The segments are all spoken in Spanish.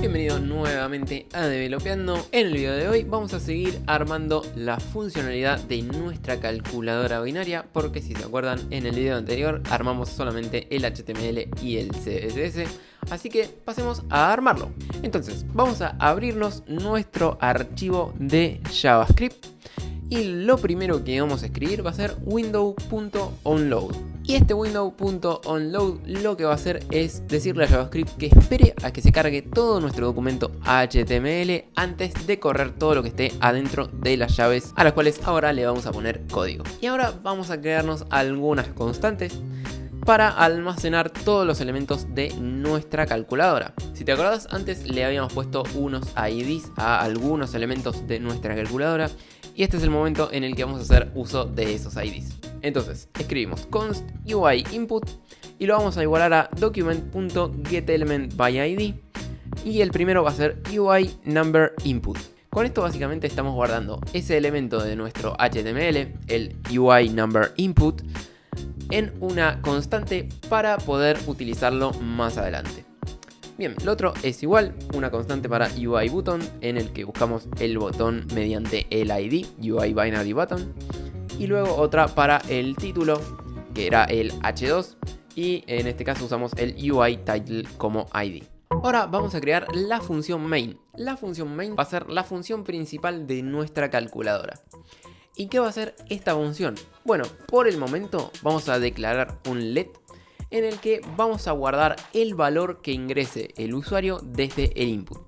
Bienvenido nuevamente a Developeando. En el video de hoy vamos a seguir armando la funcionalidad de nuestra calculadora binaria, porque si se acuerdan, en el video anterior armamos solamente el HTML y el CSS, así que pasemos a armarlo. Entonces vamos a abrirnos nuestro archivo de JavaScript y lo primero que vamos a escribir va a ser window.onload. Y este window.onload lo que va a hacer es decirle a JavaScript que espere a que se cargue todo nuestro documento HTML antes de correr todo lo que esté adentro de las llaves, a las cuales ahora le vamos a poner código. Y ahora vamos a crearnos algunas constantes para almacenar todos los elementos de nuestra calculadora. Si te acordás, antes le habíamos puesto unos IDs a algunos elementos de nuestra calculadora, y este es el momento en el que vamos a hacer uso de esos IDs. Entonces escribimos const UI input y lo vamos a igualar a document.getElementById, y el primero va a ser UI number input. Con esto básicamente estamos guardando ese elemento de nuestro HTML, el UI number input, en una constante para poder utilizarlo más adelante. Bien, lo otro es igual, una constante para UI button, en el que buscamos el botón mediante el ID, UI binary button. Y luego otra para el título, que era el H2, y en este caso usamos el UI title como ID. Ahora vamos a crear la función main. La función main va a ser la función principal de nuestra calculadora. ¿Y qué va a hacer esta función? Bueno, por el momento vamos a declarar un let en el que vamos a guardar el valor que ingrese el usuario desde el input.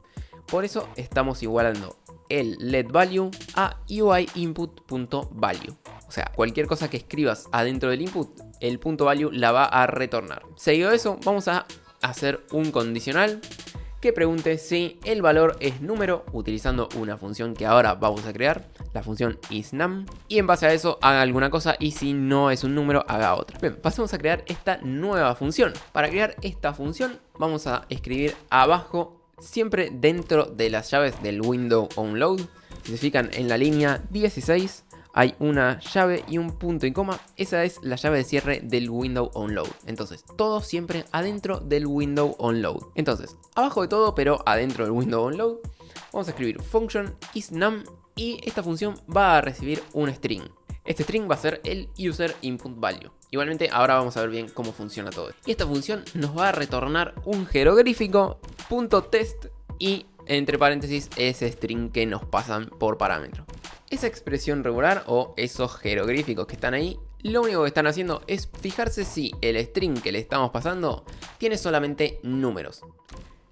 Por eso estamos igualando el letValue a UIInput.value. O sea, cualquier cosa que escribas adentro del input, el .value la va a retornar. Seguido de eso, vamos a hacer un condicional que pregunte si el valor es número, utilizando una función que ahora vamos a crear, la función isNum, y en base a eso haga alguna cosa, y si no es un número, haga otra. Bien, pasemos a crear esta nueva función. Para crear esta función vamos a escribir abajo, siempre dentro de las llaves del window onload. Si se fijan en la línea 16 hay una llave y un punto y coma. Esa es la llave de cierre del window onload. Entonces, todo siempre adentro del window onload. Entonces, abajo de todo, pero adentro del window onload, vamos a escribir function isNum, y esta función va a recibir un string. Este string va a ser el user input value. Igualmente, ahora vamos a ver bien cómo funciona todo. Y esta función nos va a retornar un jeroglífico .test y entre paréntesis ese string que nos pasan por parámetro. Esa expresión regular o esos jeroglíficos que están ahí, lo único que están haciendo es fijarse si el string que le estamos pasando tiene solamente números.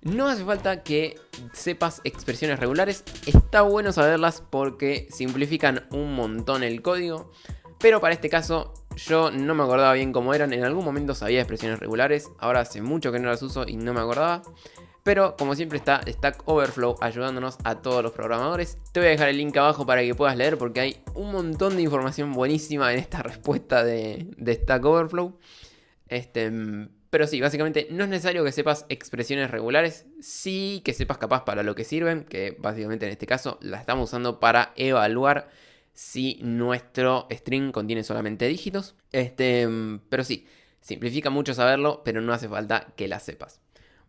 No hace falta que sepas expresiones regulares, está bueno saberlas porque simplifican un montón el código, pero para este caso yo no me acordaba bien cómo eran. En algún momento sabía expresiones regulares, ahora hace mucho que no las uso y no me acordaba. Pero como siempre está Stack Overflow ayudándonos a todos los programadores. Te voy a dejar el link abajo para que puedas leer, porque hay un montón de información buenísima en esta respuesta de Stack Overflow. Pero sí, básicamente no es necesario que sepas expresiones regulares, sí que sepas capaz para lo que sirven, que básicamente en este caso la estamos usando para evaluar si nuestro string contiene solamente dígitos. Pero sí, simplifica mucho saberlo, pero no hace falta que las sepas.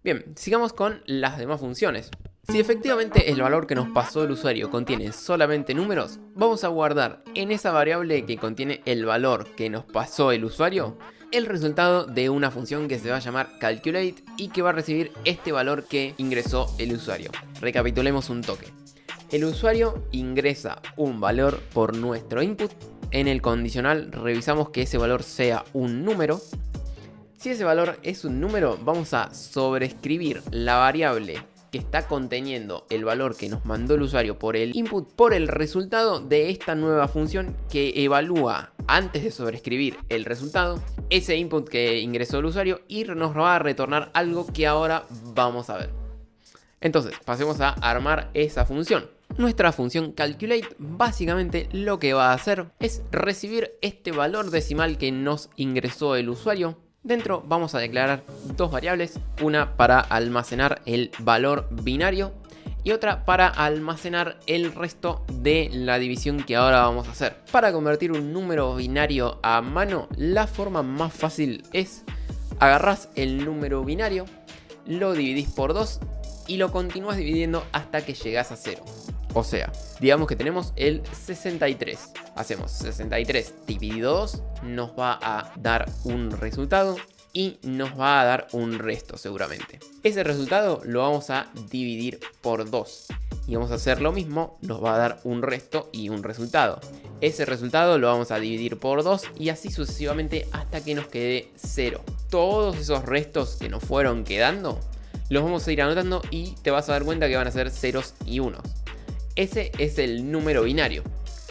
Bien, sigamos con las demás funciones. Si efectivamente el valor que nos pasó el usuario contiene solamente números, vamos a guardar en esa variable que contiene el valor que nos pasó el usuario el resultado de una función que se va a llamar calculate y que va a recibir este valor que ingresó el usuario. Recapitulemos un toque. El usuario ingresa un valor por nuestro input. En el condicional revisamos que ese valor sea un número. Si ese valor es un número, vamos a sobreescribir la variable que está conteniendo el valor que nos mandó el usuario por el input por el resultado de esta nueva función que evalúa, antes de sobreescribir el resultado, ese input que ingresó el usuario y nos va a retornar algo que ahora vamos a ver. Entonces, pasemos a armar esa función. Nuestra función calculate básicamente lo que va a hacer es recibir este valor decimal que nos ingresó el usuario. Dentro vamos a declarar dos variables, una para almacenar el valor binario y otra para almacenar el resto de la división que ahora vamos a hacer. Para convertir un número binario a mano, la forma más fácil es agarrás el número binario, lo dividís por 2 y lo continúas dividiendo hasta que llegas a 0. O sea, digamos que tenemos el 63. Hacemos 63 dividido 2, nos va a dar un resultado y nos va a dar un resto seguramente. Ese resultado lo vamos a dividir por 2. Y vamos a hacer lo mismo, nos va a dar un resto y un resultado. Ese resultado lo vamos a dividir por 2 y así sucesivamente hasta que nos quede 0. Todos esos restos que nos fueron quedando los vamos a ir anotando y te vas a dar cuenta que van a ser ceros y unos. Ese es el número binario.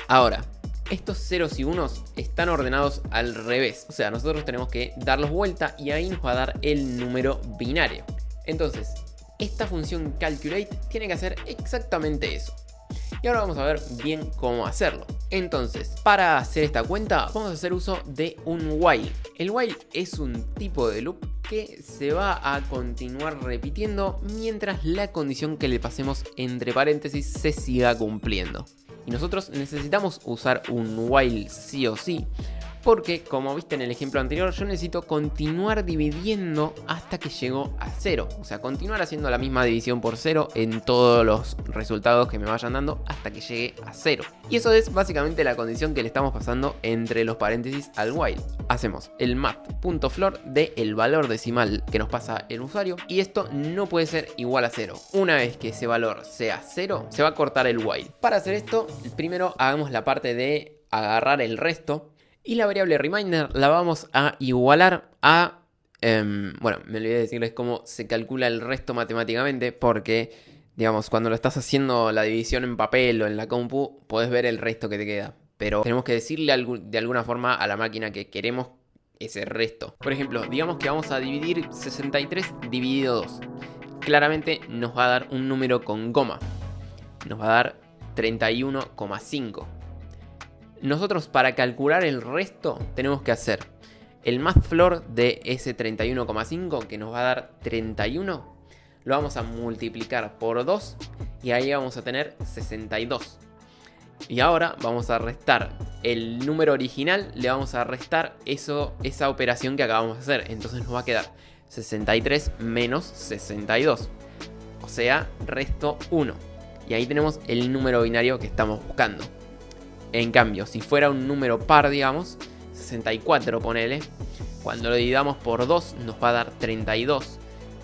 Ahora, estos ceros y unos están ordenados al revés. O sea, nosotros tenemos que darlos vuelta y ahí nos va a dar el número binario. Entonces, esta función calculate tiene que hacer exactamente eso. Y ahora vamos a ver bien cómo hacerlo. Entonces, para hacer esta cuenta vamos a hacer uso de un while. El while es un tipo de loop que se va a continuar repitiendo mientras la condición que le pasemos entre paréntesis se siga cumpliendo. Y nosotros necesitamos usar un while sí o sí, porque como viste en el ejemplo anterior, yo necesito continuar dividiendo hasta que llego a 0. O sea, continuar haciendo la misma división por 0 en todos los resultados que me vayan dando hasta que llegue a 0. Y eso es básicamente la condición que le estamos pasando entre los paréntesis al while. Hacemos el math.floor del valor decimal que nos pasa el usuario y esto no puede ser igual a 0. Una vez que ese valor sea 0, se va a cortar el while. Para hacer esto, primero hagamos la parte de agarrar el resto. Y la variable reminder la vamos a igualar a... bueno, me olvidé de decirles cómo se calcula el resto matemáticamente porque, digamos, cuando lo estás haciendo la división en papel o en la compu, podés ver el resto que te queda. Pero tenemos que decirle de alguna forma a la máquina que queremos ese resto. Por ejemplo, digamos que vamos a dividir 63 dividido 2. Claramente nos va a dar un número con coma. Nos va a dar 31,5. Nosotros para calcular el resto tenemos que hacer el mathfloor de ese 31,5 que nos va a dar 31. Lo vamos a multiplicar por 2 y ahí vamos a tener 62. Y ahora vamos a restar el número original, le vamos a restar esa operación que acabamos de hacer. Entonces nos va a quedar 63 menos 62. O sea, resto 1. Y ahí tenemos el número binario que estamos buscando. En cambio, si fuera un número par, digamos, 64 ponele, cuando lo dividamos por 2 nos va a dar 32.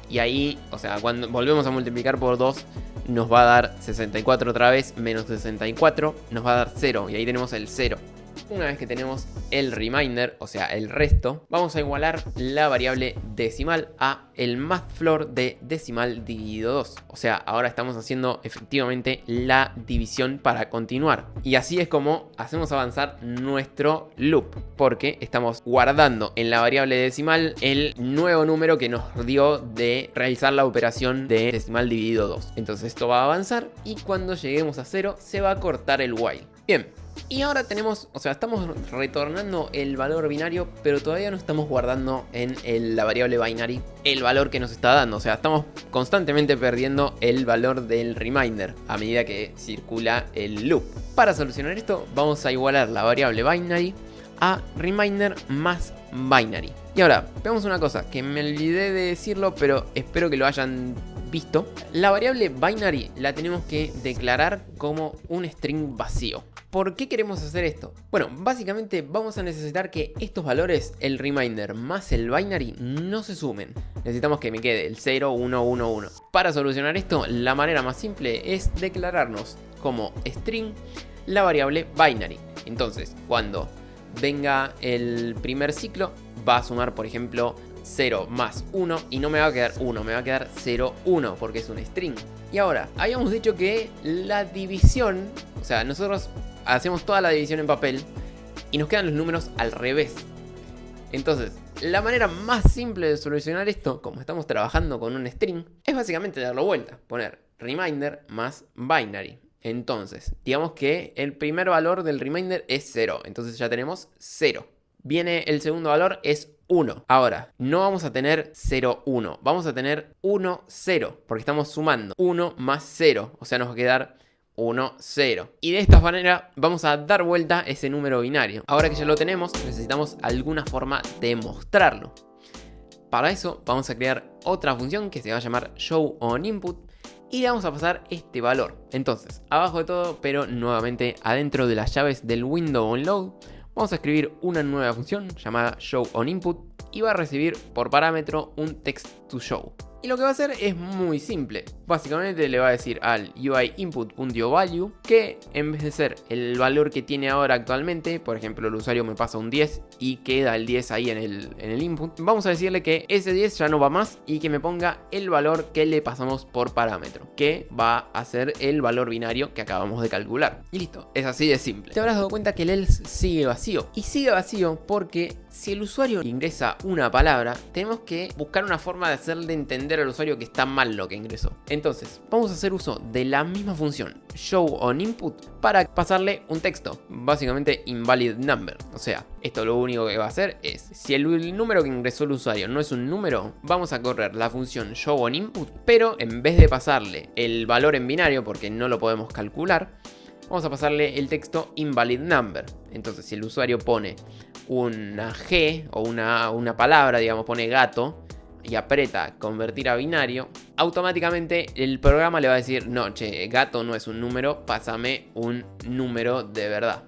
Y ahí, o sea, cuando volvemos a multiplicar por 2 nos va a dar 64 otra vez, menos 64, nos va a dar 0. Y ahí tenemos el 0. Una vez que tenemos el reminder, o sea, el resto, vamos a igualar la variable decimal a el mathfloor de decimal dividido 2. O sea, ahora estamos haciendo efectivamente la división para continuar. Y así es como hacemos avanzar nuestro loop, porque estamos guardando en la variable decimal el nuevo número que nos dio de realizar la operación de decimal dividido 2. Entonces esto va a avanzar y cuando lleguemos a 0 se va a cortar el while. Bien. Y ahora tenemos, o sea, estamos retornando el valor binario, pero todavía no estamos guardando en la variable binary el valor que nos está dando. O sea, estamos constantemente perdiendo el valor del reminder a medida que circula el loop. Para solucionar esto, vamos a igualar la variable binary a reminder más binary. Y ahora, veamos una cosa que me olvidé de decirlo, pero espero que lo hayan visto. La variable binary la tenemos que declarar como un string vacío. ¿Por qué queremos hacer esto? Bueno, básicamente vamos a necesitar que estos valores, el reminder más el binary, no se sumen. Necesitamos que me quede el 0, 1, 1, 1. Para solucionar esto, la manera más simple es declararnos como string la variable binary. Entonces, cuando venga el primer ciclo, va a sumar, por ejemplo, 0 más 1 y no me va a quedar 1, me va a quedar 0, 1 porque es un string. Y ahora, habíamos dicho que la división, o sea, nosotros hacemos toda la división en papel y nos quedan los números al revés. Entonces, la manera más simple de solucionar esto, como estamos trabajando con un string, es básicamente darlo vuelta, poner reminder más binary. Entonces, digamos que el primer valor del reminder es 0, entonces ya tenemos 0. Viene el segundo valor, es 1. Ahora, no vamos a tener 0, 1. Vamos a tener 1, 0. Porque estamos sumando 1 más 0. O sea, nos va a quedar 1, 0. Y de esta manera vamos a dar vuelta ese número binario. Ahora que ya lo tenemos, necesitamos alguna forma de mostrarlo. Para eso vamos a crear otra función que se va a llamar showOnInput, y le vamos a pasar este valor. Entonces, abajo de todo, pero nuevamente adentro de las llaves del window onLoad, vamos a escribir una nueva función llamada showOnInput y va a recibir por parámetro un text2show. Y lo que va a hacer es muy simple. Básicamente le va a decir al UIInput.value que en vez de ser el valor que tiene ahora actualmente, por ejemplo el usuario me pasa un 10 y queda el 10 ahí en el input, vamos a decirle que ese 10 ya no va más y que me ponga el valor que le pasamos por parámetro, que va a ser el valor binario que acabamos de calcular. Y listo, es así de simple. Te habrás dado cuenta que el else sigue vacío. Y sigue vacío porque si el usuario ingresa una palabra, tenemos que buscar una forma de hacerle entender al usuario que está mal lo que ingresó. Entonces, vamos a hacer uso de la misma función showOnInput para pasarle un texto, básicamente invalid number. O sea, esto lo único que va a hacer es, si el número que ingresó el usuario no es un número, vamos a correr la función showOnInput, pero en vez de pasarle el valor en binario, porque no lo podemos calcular, vamos a pasarle el texto invalid number. Entonces, si el usuario pone una G o una palabra, digamos, pone gato, y aprieta convertir a binario, automáticamente el programa le va a decir, no, che, gato no es un número, pásame un número de verdad.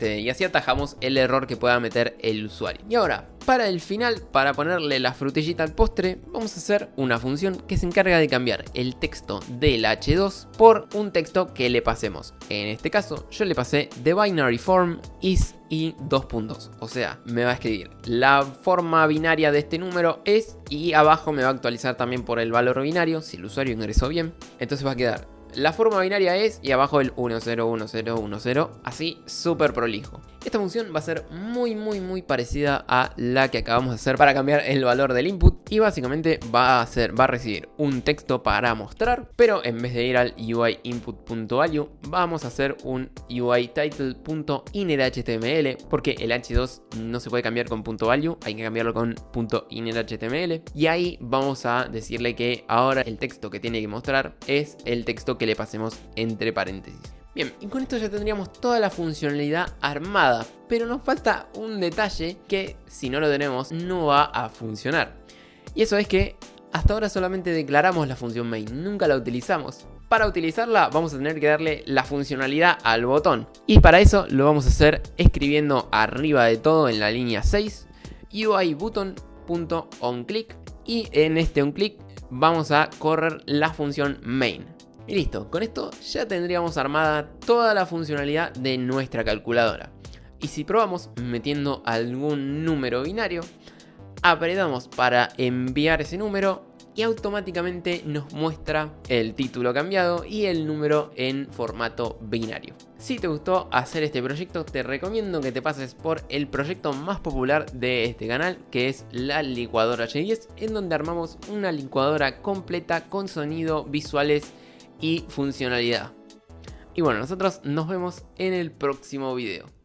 Y así atajamos el error que pueda meter el usuario. Y ahora, para el final, para ponerle la frutillita al postre, vamos a hacer una función que se encarga de cambiar el texto del H2 por un texto que le pasemos. En este caso, yo le pasé the binary form is y 2 puntos. O sea, me va a escribir la forma binaria de este número es, y abajo me va a actualizar también por el valor binario, si el usuario ingresó bien. Entonces va a quedar la forma binaria es y abajo el 101010, así súper prolijo. Esta función va a ser muy parecida a la que acabamos de hacer para cambiar el valor del input y básicamente va a recibir un texto para mostrar, pero en vez de ir al UIInput.value vamos a hacer un UITitle.innerHTML porque el h2 no se puede cambiar con .value, hay que cambiarlo con .innerHTML y ahí vamos a decirle que ahora el texto que tiene que mostrar es el texto que le pasemos entre paréntesis. Bien, y con esto ya tendríamos toda la funcionalidad armada, pero nos falta un detalle que si no lo tenemos no va a funcionar. Y eso es que hasta ahora solamente declaramos la función main, nunca la utilizamos. Para utilizarla vamos a tener que darle la funcionalidad al botón. Y para eso lo vamos a hacer escribiendo arriba de todo en la línea 6 UIButton.onClick y en este onClick vamos a correr la función main. Y listo, con esto ya tendríamos armada toda la funcionalidad de nuestra calculadora. Y si probamos metiendo algún número binario, apretamos para enviar ese número y automáticamente nos muestra el título cambiado y el número en formato binario. Si te gustó hacer este proyecto, te recomiendo que te pases por el proyecto más popular de este canal, que es la licuadora H10, en donde armamos una licuadora completa con sonido, visuales y funcionalidad. Y bueno, nosotros nos vemos en el próximo video.